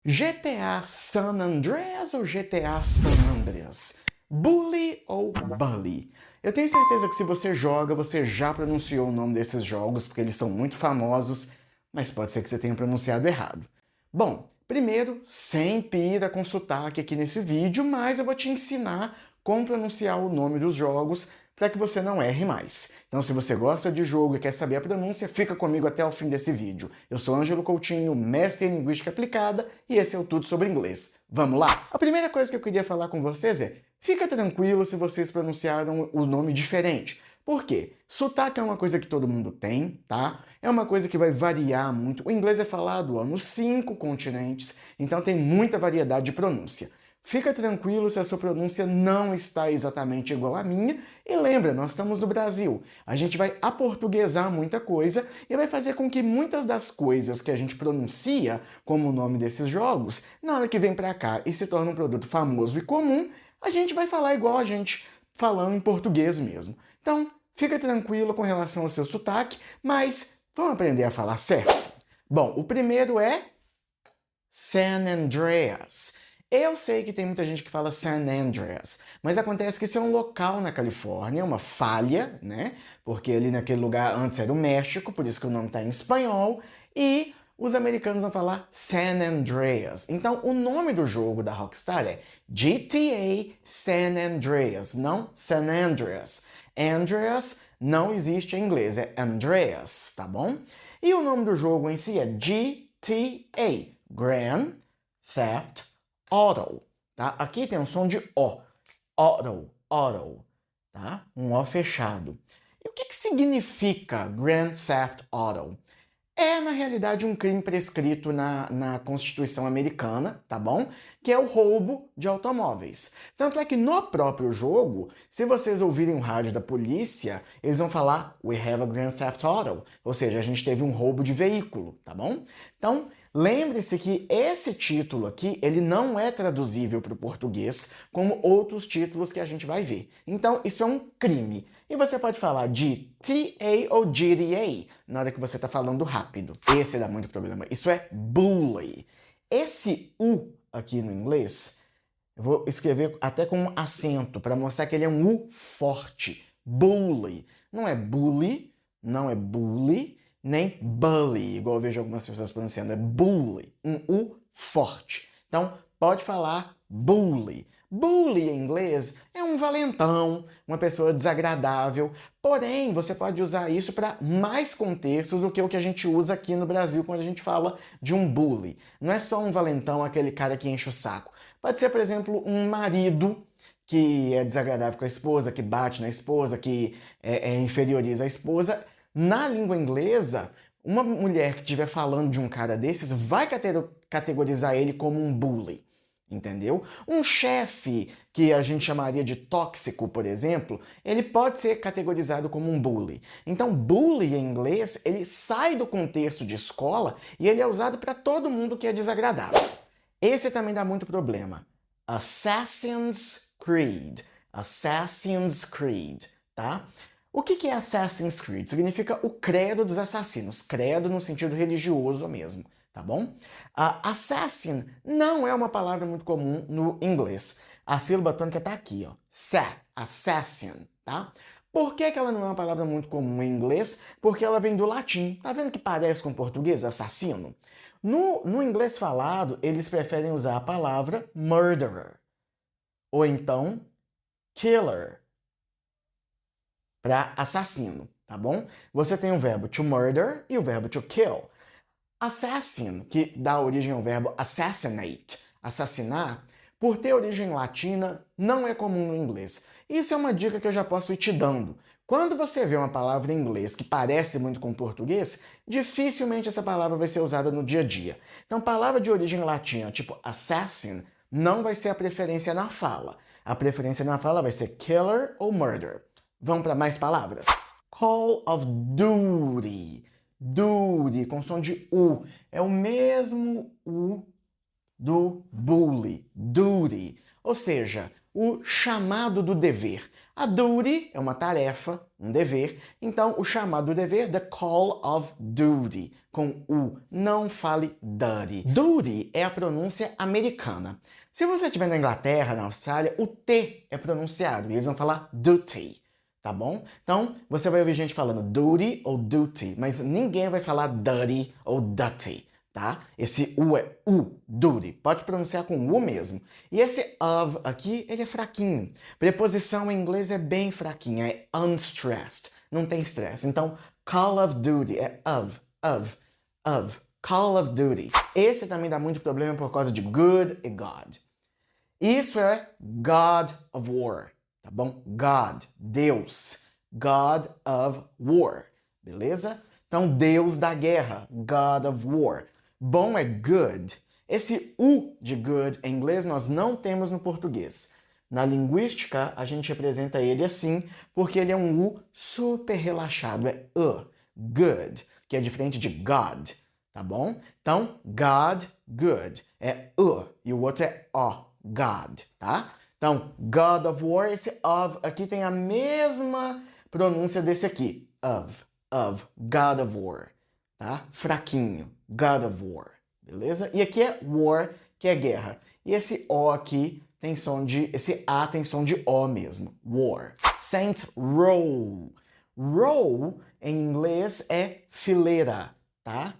GTA San Andreas ou GTA San Andreas? Bully ou Bully? Eu tenho certeza que se você joga, você já pronunciou o nome desses jogos, porque eles são muito famosos, mas pode ser que você tenha pronunciado errado. Bom, primeiro, sem pira com sotaque aqui nesse vídeo, mas eu vou te ensinar como pronunciar o nome dos jogos para que você não erre mais. Então, se você gosta de jogo e quer saber a pronúncia, fica comigo até o fim desse vídeo. Eu sou Ângelo Coutinho, mestre em Linguística Aplicada, e esse é o Tudo Sobre Inglês. Vamos lá? A primeira coisa que eu queria falar com vocês é, fica tranquilo se vocês pronunciaram o nome diferente. Por quê? Sotaque é uma coisa que todo mundo tem, tá? É uma coisa que vai variar muito. O inglês é falado nos 5 continentes, então tem muita variedade de pronúncia. Fica tranquilo se a sua pronúncia não está exatamente igual à minha. E lembra, nós estamos no Brasil. A gente vai aportuguesar muita coisa e vai fazer com que muitas das coisas que a gente pronuncia como o nome desses jogos, na hora que vem para cá e se torna um produto famoso e comum, a gente vai falar igual a gente falando em português mesmo. Então, fica tranquilo com relação ao seu sotaque, mas vamos aprender a falar certo? Bom, o primeiro é San Andreas. Eu sei que tem muita gente que fala San Andreas, mas acontece que isso é um local na Califórnia, uma falha, né? Porque ali naquele lugar antes era o México, por isso que o nome está em espanhol, e os americanos vão falar San Andreas. Então, o nome do jogo da Rockstar é GTA San Andreas, não San Andreas. Andreas não existe em inglês, é Andreas, tá bom? E o nome do jogo em si é GTA, Grand Theft Auto, tá? Aqui tem um som de O. Auto, tá? Um O fechado. E o que significa Grand Theft Auto? É, na realidade, um crime prescrito na Constituição americana, tá bom? Que é o roubo de automóveis. Tanto é que no próprio jogo, se vocês ouvirem o rádio da polícia, eles vão falar We have a Grand Theft Auto, ou seja, a gente teve um roubo de veículo, tá bom? Então, lembre-se que esse título aqui, ele não é traduzível para o português como outros títulos que a gente vai ver. Então, isso é um crime. E você pode falar GTA ou GTA na hora que você está falando rápido. Esse dá muito problema. Isso é bully. Esse U aqui no inglês, eu vou escrever até com um acento para mostrar que ele é um U forte. Bully. Não é bully, não é bully, nem bully, igual eu vejo algumas pessoas pronunciando. É bully, um U forte. Então, pode falar bully. Bully em inglês é um valentão, uma pessoa desagradável, porém você pode usar isso para mais contextos do que o que a gente usa aqui no Brasil quando a gente fala de um bully. Não é só um valentão, aquele cara que enche o saco. Pode ser, por exemplo, um marido que é desagradável com a esposa, que bate na esposa, que inferioriza a esposa. Na língua inglesa, uma mulher que estiver falando de um cara desses vai categorizar ele como um bully. Entendeu? Um chefe que a gente chamaria de tóxico, por exemplo, ele pode ser categorizado como um bully. Então, bully em inglês, ele sai do contexto de escola e ele é usado para todo mundo que é desagradável. Esse também dá muito problema. Assassin's Creed. Assassin's Creed, tá? O que é Assassin's Creed? Significa o credo dos assassinos. Credo no sentido religioso mesmo, tá bom? Assassin não é uma palavra muito comum no inglês. A sílaba tônica tá aqui, ó. Assassin, tá? Por que ela não é uma palavra muito comum em inglês? Porque ela vem do latim. Tá vendo que parece com o português, assassino? No inglês falado, eles preferem usar a palavra murderer. Ou então, killer. Para assassino, tá bom? Você tem o verbo to murder e o verbo to kill. Assassin, que dá origem ao verbo assassinate, assassinar, por ter origem latina, não é comum no inglês. Isso é uma dica que eu já posso ir te dando. Quando você vê uma palavra em inglês que parece muito com português, dificilmente essa palavra vai ser usada no dia a dia. Então, palavra de origem latina, tipo assassin, não vai ser a preferência na fala. A preferência na fala vai ser killer ou murder. Vamos para mais palavras? Call of Duty. Duty, com som de U. É o mesmo U do bully. Duty. Ou seja, o chamado do dever. A duty é uma tarefa, um dever. Então, o chamado do dever, the call of duty. com U. Não fale dirty. Duty é a pronúncia americana. Se você estiver na Inglaterra, na Austrália, o T é pronunciado e eles vão falar duty, tá bom? Então, você vai ouvir gente falando duty ou duty, mas ninguém vai falar dirty ou dutty, tá? Esse U é U, duty. Pode pronunciar com U mesmo. E esse of aqui, ele é fraquinho. Preposição em inglês é bem fraquinha, é unstressed, não tem stress. Então, Call of Duty é of. Call of Duty. Esse também dá muito problema por causa de good e God. Isso é God of War, tá bom? God, Deus. God of War, beleza? Então, Deus da guerra, God of War. Bom é good. Esse U de good em inglês nós não temos no português. Na linguística, a gente representa ele assim, porque ele é um U super relaxado, é good, que é diferente de God, tá bom? Então, God, good, é e o outro é God, tá? Então, God of War, esse of aqui tem a mesma pronúncia desse aqui, God of War, tá? Fraquinho, God of War, beleza? E aqui é war, que é guerra. E esse O aqui tem som de, esse A tem som de O mesmo, war. Saints Row. Row, em inglês, é fileira, tá?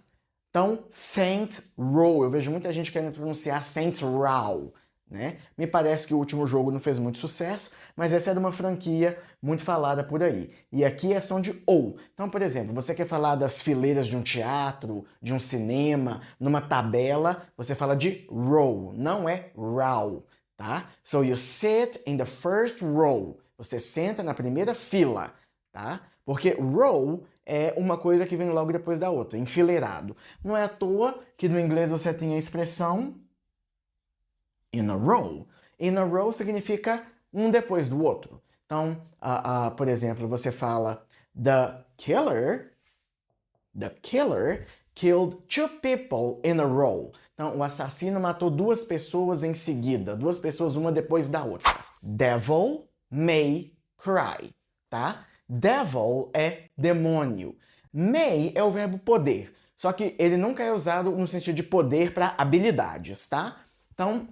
Então, Saints Row. Eu vejo muita gente querendo pronunciar Saints Row, né? Me parece que o último jogo não fez muito sucesso, mas essa é de uma franquia muito falada por aí. E aqui é som de O. Então, por exemplo, você quer falar das fileiras de um teatro, de um cinema, numa tabela, você fala de row, não é row, tá? So you sit in the first row. Você senta na primeira fila, tá? Porque row é uma coisa que vem logo depois da outra, enfileirado. Não é à toa que no inglês você tem a expressão in a row. In a row significa um depois do outro. Então, por exemplo, você fala the killer killed two people in a row. Então, o assassino matou duas pessoas em seguida, duas pessoas uma depois da outra. Devil may cry, tá? Devil é demônio. May é o verbo poder, só que ele nunca é usado no sentido de poder para habilidades, tá? Então,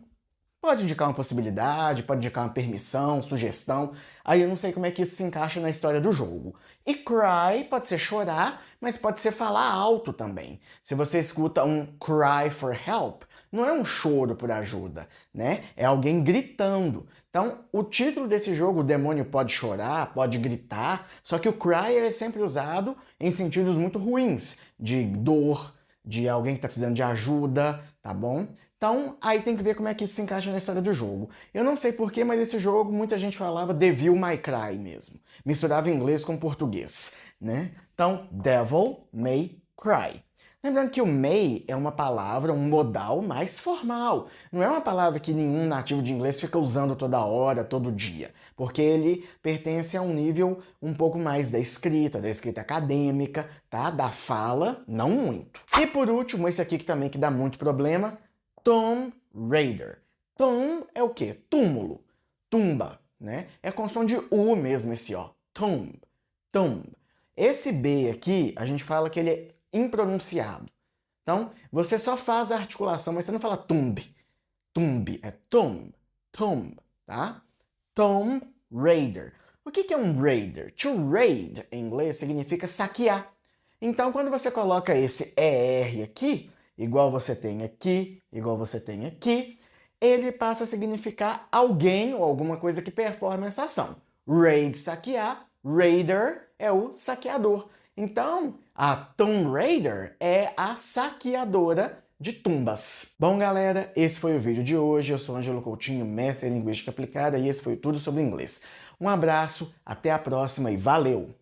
pode indicar uma possibilidade, pode indicar uma permissão, sugestão. Aí eu não sei como é que isso se encaixa na história do jogo. E cry pode ser chorar, mas pode ser falar alto também. Se você escuta um cry for help, não é um choro por ajuda, né? É alguém gritando. Então, o título desse jogo, o demônio pode chorar, pode gritar, só que o cry é sempre usado em sentidos muito ruins, de dor, de alguém que está precisando de ajuda, tá bom? Então, aí tem que ver como é que isso se encaixa na história do jogo. Eu não sei porquê, mas esse jogo muita gente falava Devil May Cry mesmo. Misturava inglês com português, né? Então, Devil May Cry. Lembrando que o may é uma palavra, um modal mais formal. Não é uma palavra que nenhum nativo de inglês fica usando toda hora, todo dia. Porque ele pertence a um nível um pouco mais da escrita acadêmica, tá? Da fala, não muito. E por último, esse aqui que também que dá muito problema, Tomb Raider. Tomb é o quê? Túmulo. Tumba, né? É com som de U mesmo esse ó. Tomb. Tomb. Esse B aqui, a gente fala que ele é impronunciado. Então, você só faz a articulação, mas você não fala tumb. Tumb, é tomb. Tomb, tá? Tomb Raider. O que é um raider? To raid, em inglês, significa saquear. Então, quando você coloca esse ER aqui, igual você tem aqui, igual você tem aqui, ele passa a significar alguém ou alguma coisa que performa essa ação. Raid, saquear. Raider é o saqueador. Então, a Tomb Raider é a saqueadora de tumbas. Bom, galera, esse foi o vídeo de hoje. Eu sou Ângelo Coutinho, mestre em Linguística Aplicada, e esse foi tudo sobre inglês. Um abraço, até a próxima e valeu!